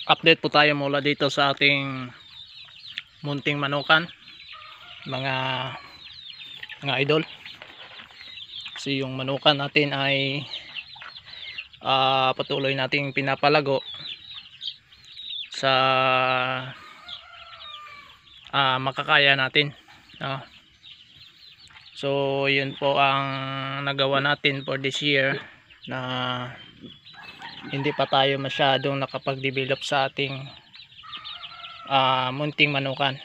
Update po tayo mula dito sa ating munting manukan, mga idol. Kasi yung manukan natin ay patuloy nating pinapalago sa makakaya natin. So yun po ang nagawa natin for this year, na hindi pa tayo masyadong nakapag-develop sa ating munting manukan.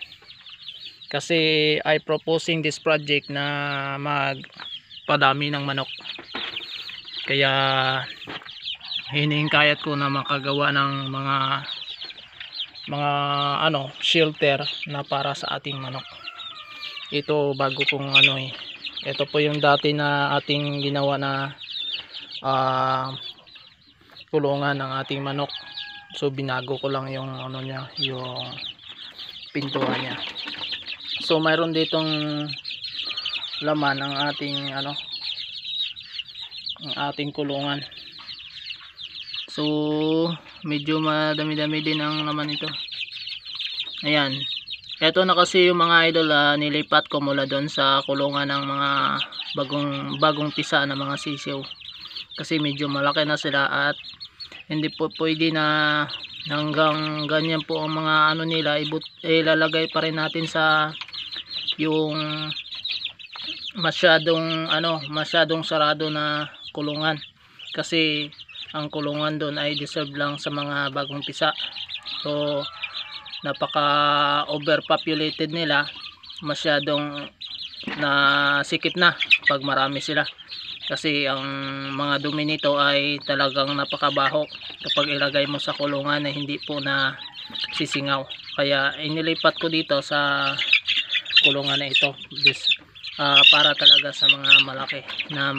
Kasi I proposing this project na magpadami ng manok. Kaya hinihingkayat ko na makagawa ng mga shelter na para sa ating manok. Ito bago kong ito po yung dati na ating ginawa na kulungan ng ating manok. So binago ko lang yung yung pintuan niya. So mayroon ditong laman ang ating kulungan. So medyo madami-dami din ang laman ito. Ayan. Ito na kasi yung mga idol, nilipat ko mula doon sa kulungan ng mga bagong pisa na mga sisiw. Kasi medyo malaki na sila at hindi po pwede na hanggang ganyan po ang mga nila, ilalagay pa rin natin sa yung masyadong sarado na kulungan. Kasi ang kulungan doon ay deserve lang sa mga bagong pisa. So napaka overpopulated nila, masyadong nasikip na pag marami sila. Kasi ang mga dumi nito ay talagang napakabaho kapag ilagay mo sa kulungan na hindi po na sisingaw. Kaya inilipat ko dito sa kulungan na ito, para talaga sa mga malaki na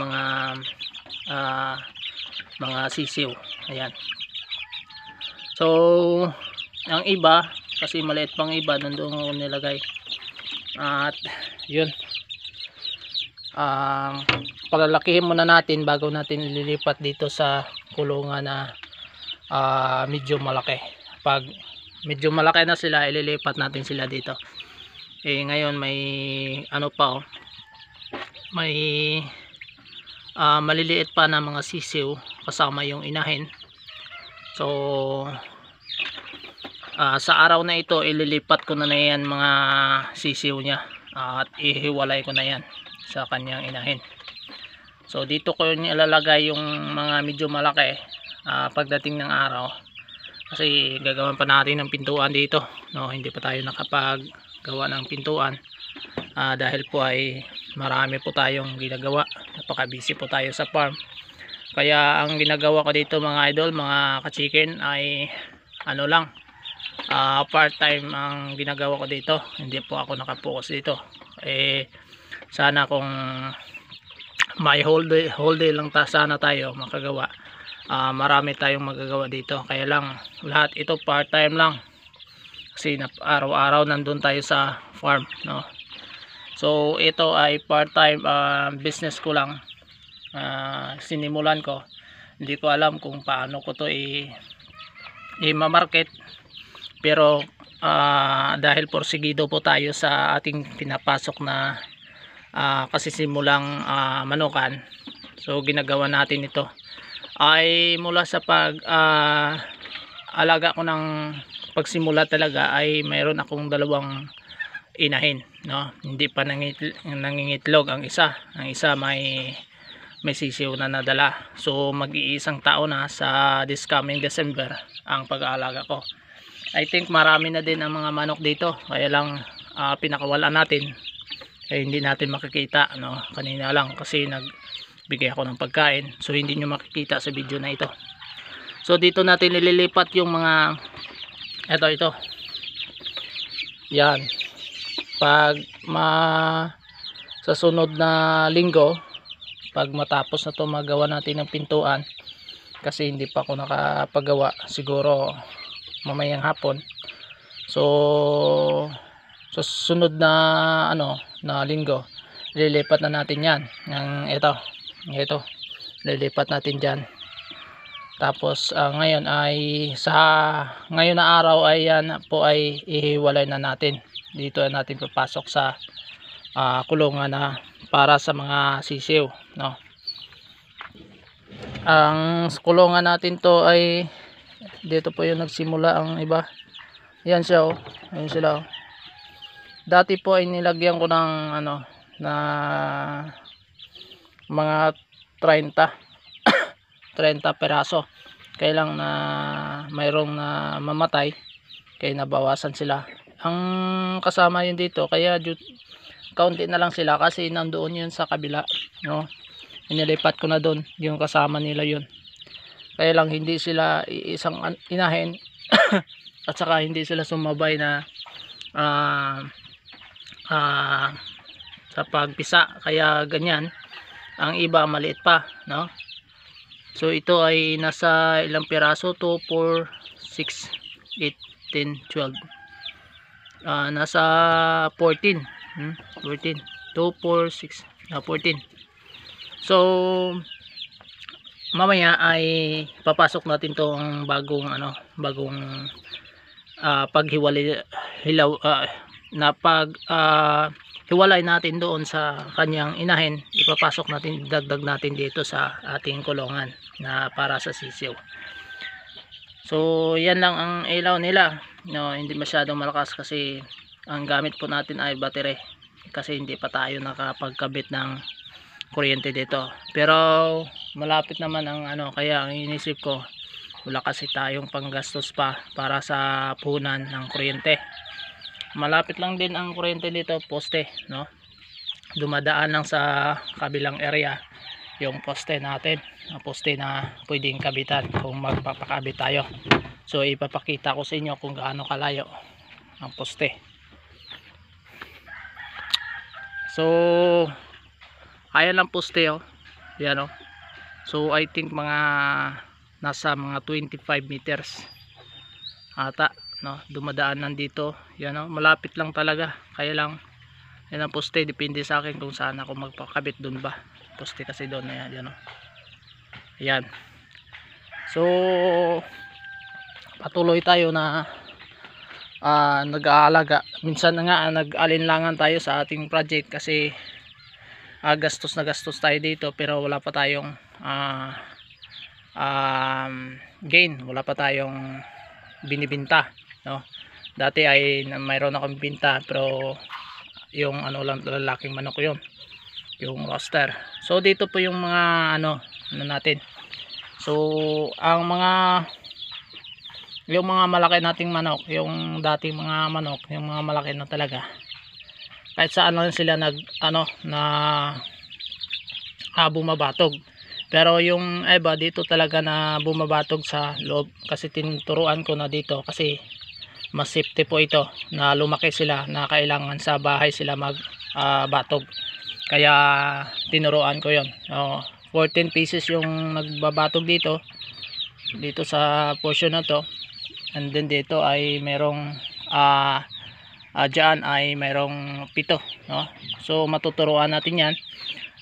mga sisiw. Ayan. So ang iba, kasi maliit pang iba, nandoon ko nilagay. At yun, palalakihin muna natin bago natin ililipat dito sa kulungan na medyo malaki. Pag medyo malaki na sila, ililipat natin sila dito. Ngayon may may maliliit pa na mga sisiw kasama yung inahin. So sa araw na ito, ililipat ko na yan mga sisiw niya at ihiwalay ko na yan sa kanyang inahin. So dito ko yung ilalagay yung mga medyo malaki pagdating ng araw, kasi gagawin pa natin ng pintuan dito, hindi pa tayo nakapaggawa ng pintuan dahil po ay marami po tayong ginagawa, napaka busy po tayo sa farm. Kaya ang ginagawa ko dito mga idol, mga ka-chicken, ay part-time ang ginagawa ko dito. Hindi po ako nakapokus dito. Sana kung may whole day lang sana tayo makagawa, marami tayong magagawa dito. Kaya lang lahat ito part-time lang, kasi araw-araw nandun tayo sa farm, So ito ay part-time business ko lang, sinimulan ko. Hindi ko alam kung paano ko to i-market, pero dahil porsigido po tayo sa ating pinapasok na kasisimulang manukan, so ginagawa natin ito ay mula sa alaga ko ng pagsimula talaga ay mayroon akong dalawang inahin, hindi pa nangingitlog ang isa may sisiw na nadala. So mag-iisang taon na sa this coming December ang pag-aalaga ko. I think marami na din ang mga manok dito, kaya lang pinakawalan natin, hindi natin makikita, kanina lang kasi nagbigay ako ng pagkain, so hindi nyo makikita sa video na ito. So dito natin nililipat yung mga ito yan. Pag sa sunod na linggo, pag matapos na to magawa natin ng pintuan, kasi hindi pa ako nakapagawa, siguro mamayang hapon. So sunod na na linggo, lilipat na natin yan ng ito lilipat natin dyan Tapos ngayon ngayon na araw ay yan po ay ihiwalay na natin. Dito natin papasok sa kulungan na para sa mga sisiw, no. Ang kulungan natin to ay dito po yung nagsimula ang iba. Yan siya, oh. Ayun sila, oh. Dati po ay nilagyan ko ng na mga 30 peraso. Kaya lang na mayroong na mamatay, kaya nabawasan sila. Ang kasama yun dito, kaya kaunti na lang sila kasi nandoon yun sa kabila, no. Inilipat ko na doon yung kasama nila yun. Kaya lang hindi sila isang inahin at saka hindi sila sumabay na sa pagpisa, kaya ganyan. Ang iba maliit pa, no. So ito ay nasa ilang piraso, 2, 4, 6, 8, 10, 12, nasa 14, 14, 2, 4, 6, 14. So mamaya ay papasok natin tong bagong hiwalay natin doon sa kanyang inahin. Ipapasok natin, dagdag natin dito sa ating kulungan na para sa sisiw. So yan lang ang ilaw nila, no. Hindi masyadong malakas kasi ang gamit po natin ay battery, kasi hindi pa tayo nakapagkabit ng kuryente dito. Pero malapit naman ang kaya ang inisip ko, wala kasi tayong panggastos pa para sa puhunan ng kuryente. Malapit lang din ang kuryente dito, poste, no. Dumadaan lang sa kabilang area yung poste natin, poste na pwedeng kabitan kung magpapakabit tayo. So ipapakita ko sa inyo kung gaano kalayo ang poste. So ayan lang poste, oh. Yan, oh. So I think nasa mga 25 meters ata, no, dumadaan nandito. Yan, oh. Malapit lang talaga, kaya lang yan ang poste. Depende sa akin kung saan ako magpakabit, doon ba poste, kasi doon na yan, oh. Ayan. So patuloy tayo na nag-aalaga. Minsan nga nag-alinlangan tayo sa ating project kasi gastos na gastos tayo dito, pero wala pa tayong gain, wala pa tayong binibinta, no. Dati ay mayroon akong binta, pero yung lang, lalaking manok yun, yung roster. So dito po yung mga natin. So yung mga malaki nating manok, yung dating mga manok, yung mga malaki na talaga, kahit saan lang sila bumabatog. Pero yung iba dito talaga na bumabatog sa loob, kasi tinuturuan ko na dito, kasi mas safety po ito na lumaki sila na kailangan sa bahay sila batog. Kaya tinuruan ko yon. 14 pieces yung nagbabatog dito sa portion na to, and then dito ay merong dyan ay mayroong 7, no. So matuturuan natin yan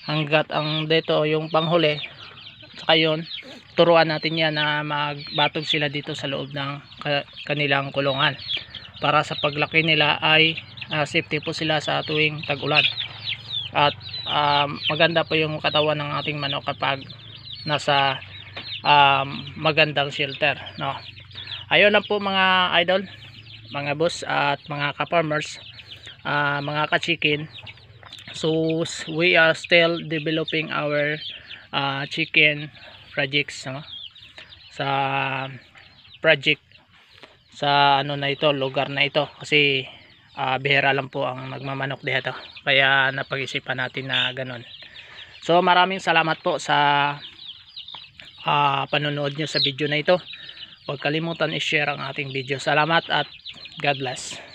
hanggat ang dito yung panghuli, saka yun turuan natin yan na magbatog sila dito sa loob ng kanilang kulungan, para sa paglaki nila ay safety po sila sa tuwing tag-ulan. At maganda po yung katawan ng ating manok kapag nasa magandang shelter, no. Ayun lang po mga idol, mga boss at mga ka-farmers, mga ka-chicken. So we are still developing our chicken projects, no? Sa project sa na ito, lugar na ito, kasi bihira lang po ang nagmamanok dito, kaya napag-isipan natin na ganun. So maraming salamat po sa panonood nyo sa video na ito. Huwag kalimutan i-share ang ating video. Salamat at God bless.